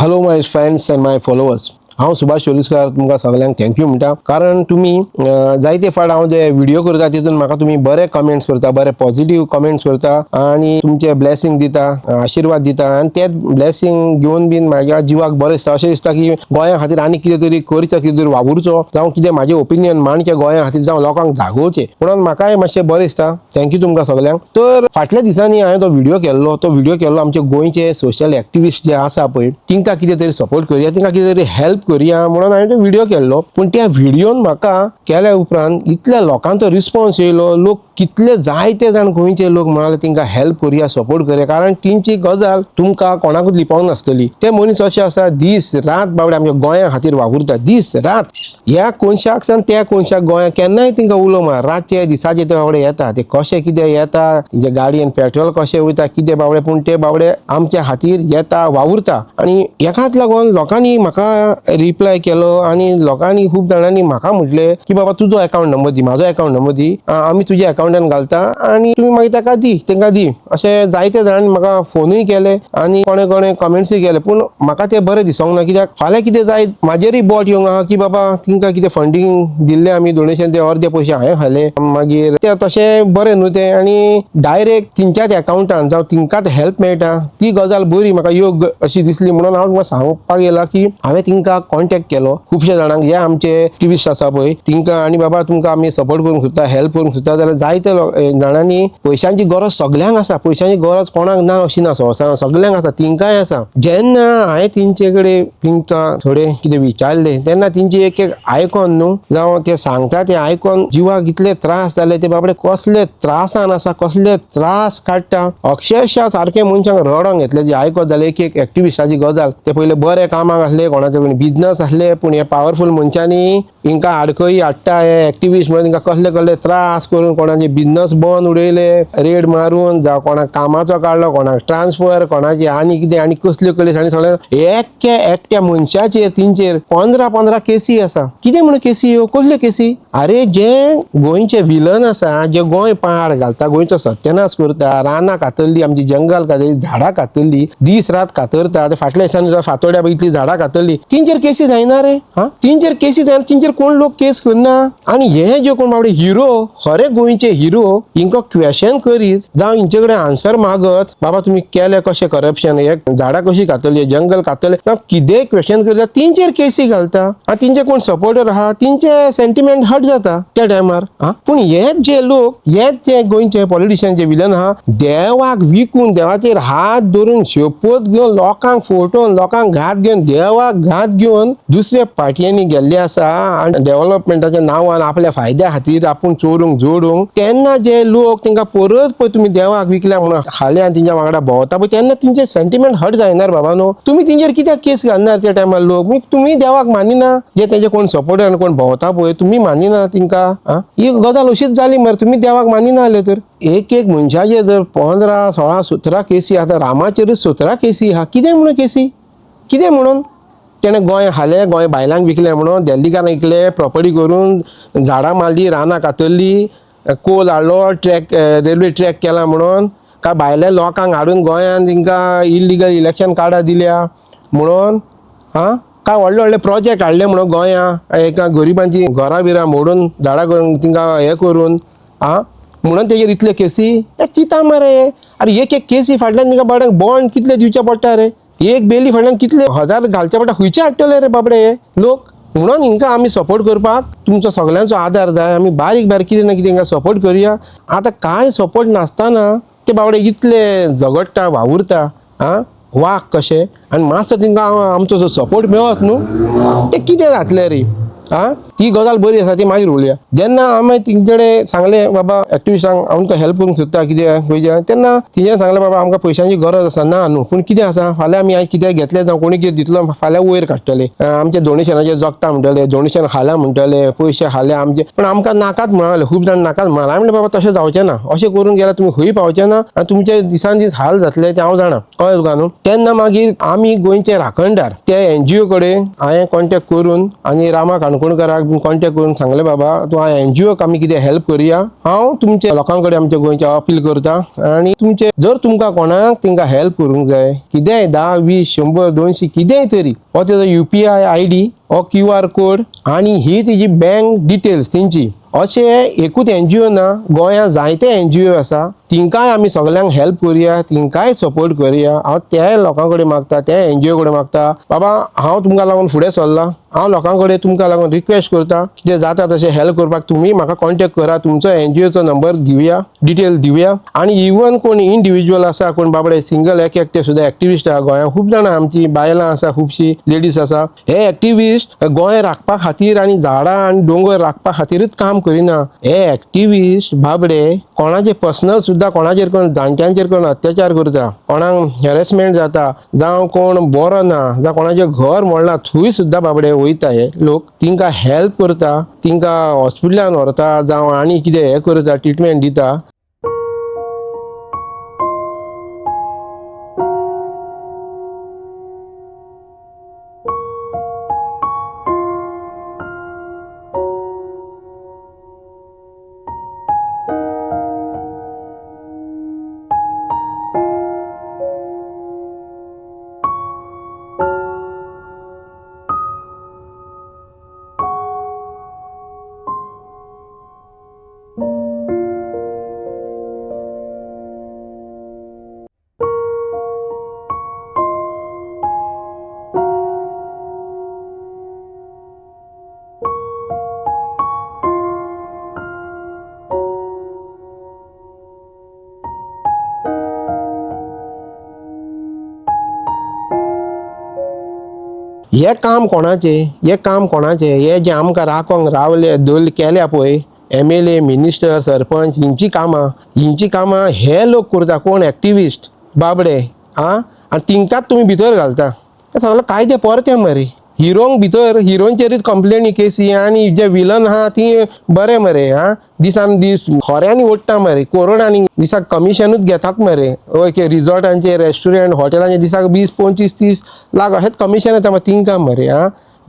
Hello my friends and my followers. हांव सुभाष चोलीसकर तुमकां सगळ्यांक थँक्यू म्हणटा कारण तुमी जायते फावट हांव जे व्हिडिओ करता तितून म्हाका तुमी बरे कमेंट्स करता, बरे पॉझिटिव्ह कमेंट्स करता आणि तुमचे ब्लेसिंग दिता, आशीर्वाद दिता आणि ते ब्लेसिंग घेवन बीन म्हाज्या जिवाक बरें दिसता. अशें दिसता की गोंया खातीर आनी कितें तरी करचें, कितें तरी वावुरचो, जावं कितें म्हाजें ओपिनियन मांडचें गोंया खातीर, जावं लोकांक जागोवचें म्हणून म्हाकाय मातशें बरें दिसता. थँक्यू तुमकां सगळ्यांक. तर फाटल्या दिसांनी हांवें तो व्हिडिओ केल्लो आमचे गोंयचे सोशल एक्टिविस्ट जे आसा पळय तिंकां कितें तरी सपोर्ट करया, तिंकां कितें तरी हेल्प करया म्हणून हांवें तो व्हिडिओ केल्लो. पूण त्या व्हिडिओन म्हाका केल्या उपरांत इतल्या लोकांचो रिस्पॉन्स येयलो. लोक कितले जायते जाण गोंयचे लोक म्हणाले तिंकां हेल्प करया, सपोर्ट करया, कारण तिंची गजाल तुमकां कोणाकूच लिपोवंक नासतली. ते मनीस अशे आसा दीस रात बाबडे आमच्या गोंया खातीर वावुरता, दीस रात. ह्या कोनशाक सावन त्या कोनशाक गोंया केन्नाय तिंकां उलो मार. रातचे दिसाचे ते बाबडे येता, ते कशे कितें येता, तेंच्या गाडयेन पेट्रोल कशें वयता कितें बाबडे, पूण ते बाबडे आमच्या खातीर येता, वावुरता. आनी हेकाच लागून लोकांनी म्हाका रिप्लाय केलो आणि लोकांनी खूब जाणांनी म्हाका म्हटले की बाबा तुजो अकाउंट नंबर दी, म्हाजो अकाउंट नंबर दी, आमी तुज्या अकाउंटान घालता आणि तुम्ही मागीर ताका दी, तांकां दी. अशें जायते जाणांनी म्हाका फोनूय केले आनी कोणे कोणे कमेंट्सूय केले. पूण म्हाका ते बरें दिसोंक ना, कित्याक फाल्यां कितें जाय म्हाजेरूय बोट येवंक आहा की बाबा तिंकां कितें फंडींग दिल्लें आमी डोनेशन, ते अर्दे पयशे हांवें खाले, मागीर ते तशें बरें न्हू तें. आनी डायरेक्ट तिंच्याच अकाउंटान जावं तिंकांच हेल्प मेळटा ती गजाल बरी म्हाका योग्य अशी दिसली. म्हणून हांव तुमकां सांगपाक येला की हांवें तिंकां कॉन्टॅक्ट केलो. खुबशे जाणांक जे आमचे एक्टिविस्ट आसा पळय तिंकां, आनी बाबा तुमकां आमी सपोर्ट करूंक सोदता, हेल्प करूंक सोदता जाल्यार जायते जाणांनी पयशांची गरज सगळ्यांक आसा. पयशांची गरज कोणाक ना अशी ना, संवसारांत सगळ्यांक आसा, तिंकांय आसा. जेन्ना हांवें तिंचे कडेन तिंकां थोडें कितें विचारलें तेन्ना तिंची एक एक आयकून न्हू, जावं ते सांगता ते आयकून जिवाक इतले त्रास जाले. ते बाबडे कसले त्रासान आसा, कसले त्रास काडटा, अक्षरशः सारके मनशांक रडोंक घेतले जे आयकत जाले. एक एक एक्टिविस्टाची गजाल, ते पयले बरे कामाक आसले, कोणाचे कडेन बिझनस आसले, पूण हे पावरफूल मनशांनी हिंकां आडखळी हाडटा. हे एक्टिविस्ट म्हणून हिंकां कसले कसले त्रास करून कोणाचे बिझनस बंद उडयले, रेड मारून, जावं कोणाक कामाचो काडलो, कोणाक ट्रान्सफर, कोणाचे आनी कितें आनी कसल्यो केली सगळे एकट्या मनशाचेर तिंचेर 15 केसी आसा. कितें म्हणून केसी ह्यो, कसल्यो केसी? अरे जे गोंयचे विलन आसा, जे गोंय पाड घालता, गोंयचो सत्यानाश करता, रानां कातरली, आमची जंगल कातरली, झाडां कातरली, दीस रात कातरता. ते फाटल्या दिसांनी फातोड्या इतली झाडां कातरली, तिंचेर केसी जायना रे? तिंचेर केसी जायना, तिंचेर कोण लोक केस करना. आनी हे जे कोण बाबडे हिरो, खरे गोंयचे हिरो, हिंकां क्वेश्चन करीत, जावं हिंचे कडेन आन्सर मागत, बाबा तुमी केले कशें करप्शन, एक झाडां कशी कातरली, जंगल कातरले, जावं कितेंय क्वेश्चन करता तिंचेर केसी घालता. आनी तिंचे कोण सपोर्टर आहा तिंचे सेंटिमेंट हट जाता त्या टायमार. पूण हेच जे लोक, हेच जे गोंयचे पॉलिटिशियन जे विलन आहा, देवाक विकून, देवाचेर हात धरून, शपथ घेवन, लोकांक फोटोवन, लोकांक घात घेवन, देवाक घात घेवन दुसऱ्या पार्टयांनी गेल्ले आसा. आनी डेव्हलपमेंटाच्या नांवान आपल्या फायद्या खातीर आपूण चोरूंक जोडूंक, तेन्ना जे लोक तांकां परत पळय तुमी देवाक विकल्या म्हणून खाले आनी तिंच्या वांगडा भोंवता पळय, तेन्ना तिंचे सेंटिमेंट हट जायनार बाबा न्हू. तुमी तिंचेर कित्याक केस घालनार त्या टायमार लोक? तुमी देवाक मानिना, जे तेजे कोण सपोर्टर कोण भोंवता पळय तुमी मानिना तिंकां. ही गजाल अशीच जाली मरे, तुमी देवाक मानिना जाल्यार तर. एक मनशाचेर जर 15, 16, 17 केसी आतां रामाचेरच 17 केसी आहा. कितें म्हणून केसी? कितें म्हणून? तेणें गोंय हाले, गोंय बायलांक विकलें म्हणून, दिल्लीकारांक विकले, प्रॉपर्टी करून, झाडां मारली, रानां कातरली, कोल हाडलो, रेल्वे ट्रॅक केला म्हणून, काय भायल्या लोकांक हाडून गोंयान तिंकां इल्लिगल इलेक्शन कार्डां दिल्या म्हणून, काय व्हडले व्हडले प्रोजेक्ट हाडले म्हणून गोंया, एका गरिबांची घरां बिरां मोडून, झाडां करून तिंकां हें करून, म्हणून तेजेर इतले केसी? चिंता मरे. अरे एक केसी फाटल्यान तिंकां बाबड्यांक बॉन्ड कितले दिवचे पडटा रे? एक बेली फाटल्यान कितले हजार घालचे पडटा? खंयचे हाडटले रे बाबडे हे लोक? म्हणून हिंकां आमी सपोर्ट करपाक तुमचो सगळ्यांचो आदार जाय. आमी बारीक बारीक कितें ना कितें हिंकां सपोर्ट करुया. आतां कांय सपोर्ट नासतना ते बाबडे इतले झगडटा, वावुरता, वाग कशें, आनी मातसो तिंकां आमचो जो सपोर्ट मेळत न्हू, ते कितें जातलें रे? ती गजाल बरी आसा ती मागीर उलोवया. जेन्ना आमी तिंचे कडेन सांगलें बाबा एक्टिविस्टांक हांव तुका हेल्प करूंक सोदता कितें खंयचें, तेन्ना तिणें सांगलें बाबा आमकां पयशांची गरज आसा. ना न्हू, पूण कितें आसा, फाल्यां आमी आयज कितें घेतलें जावं कोणी कितें दितलो फाल्यां वयर काडटले, आमचे डोनेशनाचेर जगता म्हणटले, डोनेशन खाल्या म्हणटले, पयशे खाल्या आमचे. पूण आमकां नाकाच म्हणले, खूब जाण नाकाच म्हणाले. हांवें म्हणलें बाबा तशें जावचें ना, अशें करून गेल्यार तुमी खंय पावचे ना आनी तुमचे दिसान दीस हाल जातले तें हांव जाणा, कळ्ळें तुका न्हू. तेन्ना मागीर आमी गोंयचे राखणदार त्या NGO कडेन हांवें कॉन्टॅक्ट करून आनी रामा काणकोणकाराक कॉन्टॅक्ट करून सांगले बाबा तूं NGO आमी कितें हेल्प करया हांव तुमच्या लोकां कडेन आमच्या गोंयचे अपील करता आनी तुमचे जर तुमकां कोणाक तांकां हेल्प करूंक जाय कितेंय 10, 20, 100, 200 कितेंय तरी हो तेजो UPI ID हो QR कोड आनी ही तेजी बँक डिटेल्स तेंची अशें एकूच NGO ना गोंयांत जायते NGO आसा तिंकाय आमी सगळ्यांक हेल्प करुया तिंकाय सपोर्ट करुया हांव त्या लोकां कडेन मागता त्या NGO कडेन मागता बाबा हांव तुमकां लागून फुडें सरला हांव लोकां कडेन तुमकां लागून रिक्वेस्ट करता कितें जाता तशें हेल्प करपाक तुमी म्हाका कॉन्टॅक्ट करा तुमचो NGOचो नंबर दिवया डिटेल दिवया आनी इवन कोण इंडिविज्युअल आसा कोण बाबडे सिंगल एकटे सुद्दां एक्टिविस्ट आहा गोंयांत खूब जाणां आमची बायलां आसा खुबशीं लेडीज आसा हे एक्टिविस्ट गोंय राखपा खातीर आनी झाडां आनी दोंगर राखपा खातीरच काम करिना हे एक्टिविस्ट बाबडे कोणाचे पर्सनल सुद्दां कोणाचेर कोण जाणट्यांचेर कोण अत्याचार करता कोणाक हॅरेसमेंट जाता जावं कोण बरो ना जावं कोणाचें घर मोडलां थंय सुद्दां बाबडे वयता हे लोक तिंकां हेल्प करता तिंकां हॉस्पिटलान व्हरता जावं आनी कितें हें करता ट्रिटमेंट दिता हे काम कोणाचे हे जे आमकां राखोंक रावले दवरले केल्या पळय MLA मिनिस्टर सरपंच हिंची कामां हे लोक करता कोण एक्टिविस्ट बाबडे आनी तिंकाच तुमी भितर घालता हे सगळें कायदे परते मरे हिरोंक भितर हिरोंचेरूच कंप्लेनी केसी आनी जे विलन आहा ती बरे मरे दिसान दीस खोऱ्यांनी ओडटा मरे कोरोनानी दिसाक कमिशनूच घेतात मरे ओके रिसॉर्टांचे रेस्टोरंट हॉटेलांचे दिसाक 20, 25, 30 लाख अशेंच कमिशन येता मरे तिंकां मरे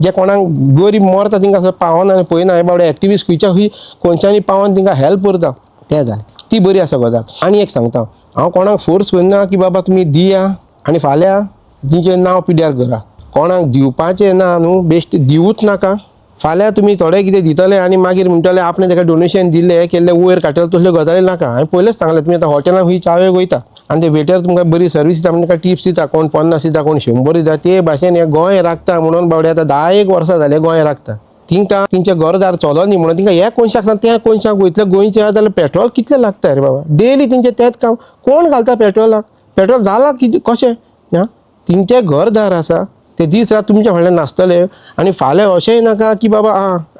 जे कोणाक गरीब मरता तिंकां पावना आनी पळयना हे बाबडे एक्टिविस्ट खंयच्या खंय कोणच्यानी पावन तिंकां हेल्प करता तें जालें ती बरी आसा गजाल आनी एक सांगता हांव कोणाक फोर्स करना की बाबा तुमी दिया आनी फाल्यां तिचें नांव पिड्ड्यार करा कोणाक दिवपाचें ना न्हू बेश्ट दिवूच नाका फाल्यां तुमी थोडे कितें दितले आनी मागीर म्हणटले आपणें ताका डोनेशन दिलें केल्लें वयर काडटले तसल्यो गजाली नाका हांवें पयलेंच सांगलें तुमी आतां हॉटेलांत खंय च्यावेक वयता आनी ते वेटर तुमकां बरी सर्वीस दिता म्हणजे ताका टिप्स दिता कोण 50 दिता कोण 100 दिता ते भाशेन हे गोंय राखता म्हणून बावडे आतां 10 वर्सां जाले गोंय राखता तिंकां तिंचे घरदार चलो न्ही म्हणून तिंकां ह्या कोनशाक सांग त्या कोनशाक वयतले गोंयचे जाल्यार पेट्रोल कितलें लागता रे बाबा डेली तिंचे तेंच काम कोण घालता पेट्रोलाक पेट्रोल जाला कितें कशें तिंचे घरदार आसा ते दीस रात तुमच्या फुडल्यान नासतले आनी फाल्यां अशेंय नाका की बाबा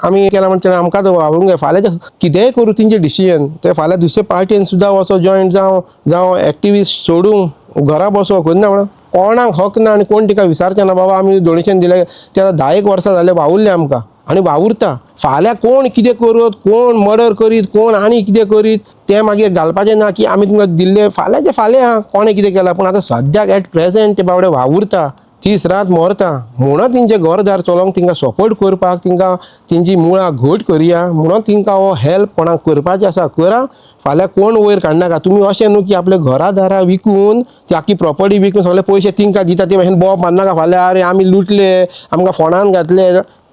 आमी केला म्हणटा आमकां वावरूंक जाय फाल्यां कितेंय करूं तिंचे डिसिजन ते फाल्यां दुसरे पार्टीन सुद्दां वचो जॉयंट जावं एक्टिविस्ट सोडूंक घरा बसो खंय ना म्हणून कोणाक हक ना आनी कोण तिका विचारचें ना बाबा आमी डोनेशन दिलें ते आतां 10 वर्सां जाले वावुरले आमकां आनी वावुरता फाल्यां कोण कितें करत कोण मर्डर करीत कोण आनी कितें करीत तें मागीर घालपाचें ना की आमी तुमकां दिल्लें फाल्यांचें फाल्यां कोणें कितें केलां पूण आतां सद्याक एट प्रेझेंट ते बावडे वावुरता दीस रात मरता म्हणून तिंचे घरदार चलोवंक तिंकां सपोर्ट करपाक तिंकां तेंची मुळां घट करया म्हणून तिंकां हो हेल्प कोणाक करपाचें आसा करा फाल्यां कोण वयर काडनाका तुमी अशें न्हू की आपले घरादारा विकून ती आख्खी प्रॉपर्टी विकून सगळे पयशे तिंकां दिता ते भाशेन बोब मारनाका फाल्यां अरे आमी लुटले आमकां फोंडान घातले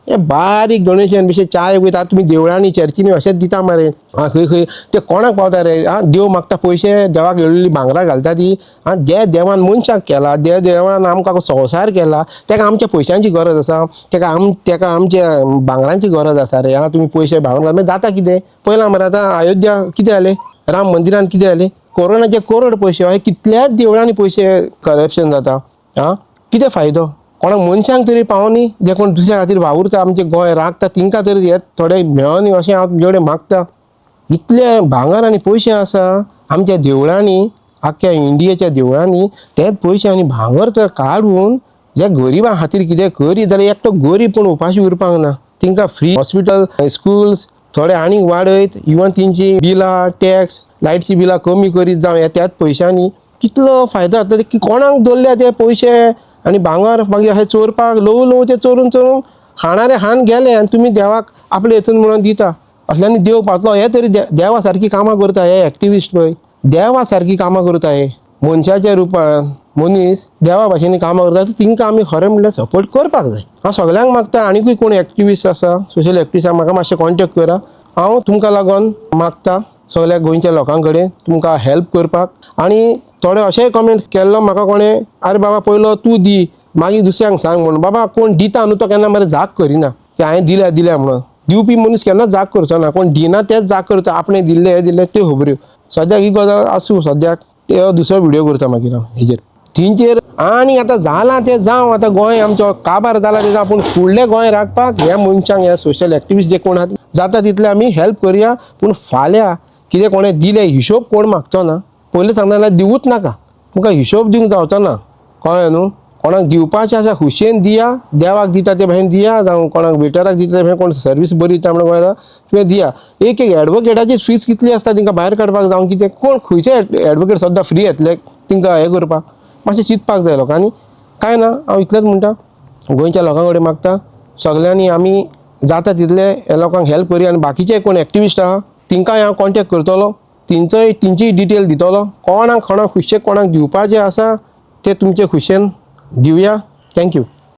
हे बारीक डोनेशन बेशे चाय वयता तुमी देवळांनी चर्चीनी अशेंच दिता मरे खंय खंय ते कोणाक पावता रे देव मागता पयशे देवाक येळिल्ली भांगरां घालता ती जे देवान मनशाक केला जे देवान आमकां संवसार केला तेका आमच्या पयशांची गरज आसा तेका आमच्या भांगरांची गरज आसा रे तुमी पयशे भांगर घाल मागीर जाता कितें पयलां मरे आतां अयोध्या कितें जालें राम मंदिरान कितें जालें कोरोनाचे करोड पयशे हे कितल्याच देवळांनी पयशे करप्शन जाता कितें फायदो कोणाक मनशांक तरी पावनी जे कोण दुसऱ्या खातीर वावुरता आमचे गोंय राखता तिंकां तरी हे थोडे मेळोनी अशें हांव तुमचे कडेन मागता इतले भांगर आनी पयशे आसा आमच्या देवळांनी आख्ख्या इंडियेच्या देवळांनी तेच पयशे आनी भांगर तर काडून जे गरिबां खातीर कितें करीत जाल्यार एकटो गरीब पूण उपाशी उरपाक ना तिंकां फ्री हॉस्पिटल स्कूल्स थोडे आनीक वाडयत इवन तेंची बिलां टॅक्स लायटची बिलां कमी करीत जावं त्याच पयशांनी कितलो फायदो जातलो की कोणाक दवरल्या ते पयशे आनी भांगर मागीर अशें चोरपाक ल्हव ल्हव ते चोरून खाणारे हान गेले आनी तुमी देवाक आपले हेतून म्हणून दिता असल्यानी देव पावतलो. हे तरी देवा सारकी कामां करता हे एक्टिविस्ट पळय, देवा सारकी कामां करता हे मनशाच्या रुपान मनीस देवा भाशेनी कामां करता. तिंकां आमी खरें म्हणल्यार सपोर्ट करपाक जाय. हांव सगळ्यांक मागता आनीकूय कोण एक्टिविस्ट आसा सोशल एक्टिविस्ट म्हाका मातशें कॉन्टेक्ट करा. हांव तुमकां लागून मागता सगळ्या गोंयच्या लोकां कडेन तुमकां हेल्प करपाक. आनी थोडे अशेंय कमेंट केल्लो म्हाका कोणें, आरे बाबा पयलो तूं दी मागीर दुसऱ्यांक सांग म्हणून. बाबा कोण दिता न्हू तो केन्ना मरे जाग करिना की हांवें दिल्या म्हणून. दिवपी मनीस केन्ना जाग करचो ना, कोण दिना तेच जाग करता. आपणें दिल्ले हे दिल्ले त्यो खबऱ्यो. सद्याक ही गजाल आसूं, सद्याक ते दुसरो व्हिडिओ करता मागीर हांव हेजेर थींचेर. आनी आतां जालां तें जावं, आतां गोंय आमचो काबार जाला तें पूण फुडलें गोंय राखपाक ह्या मनशांक ह्या सोशल एक्टिविस्ट जे कोण आहात जाता तितले आमी हेल्प करया. पूण फाल्यां कितें कोणें दिलें हिशोब कोण मागचो ना. पयलीं सांगता जाल्यार दिवूच नाका, तुमकां हिशोब दिवंक जावचो ना. कळ्ळें न्हू. कोणाक दिवपाचें आसा खुशेन दिया, देवाक दिता ते भाशेन दिया, जावं कोणाक वेटराक दिता ते भाशेन, कोण सर्वीस बरी दिता म्हणून गोंयला तुवें दिया. एक एडवोकेटाची फीज कितली आसता तिंकां भायर काडपाक जावं कितें, कोण खंयचे एडवोकेट सद्दां फ्री येतले तिंकां हें करपाक. मातशें चिंतपाक जाय लोकांनी. कांय ना, हांव इतलेंच म्हणटा गोंयच्या लोकां कडेन मागता सगल्यांनी आमी जाता तितले हे लोकांक हेल्प करया. आनी बाकीचे कोण एक्टिविस्ट आहा तिंकांय हांव कॉन्टेक्ट करतलो, तिंचीय डिटेल दितलो. कोणाक खुशेक कोणाक दिवपाचें आसा ते तुमचे खुशेन दिवया. थँक्यू.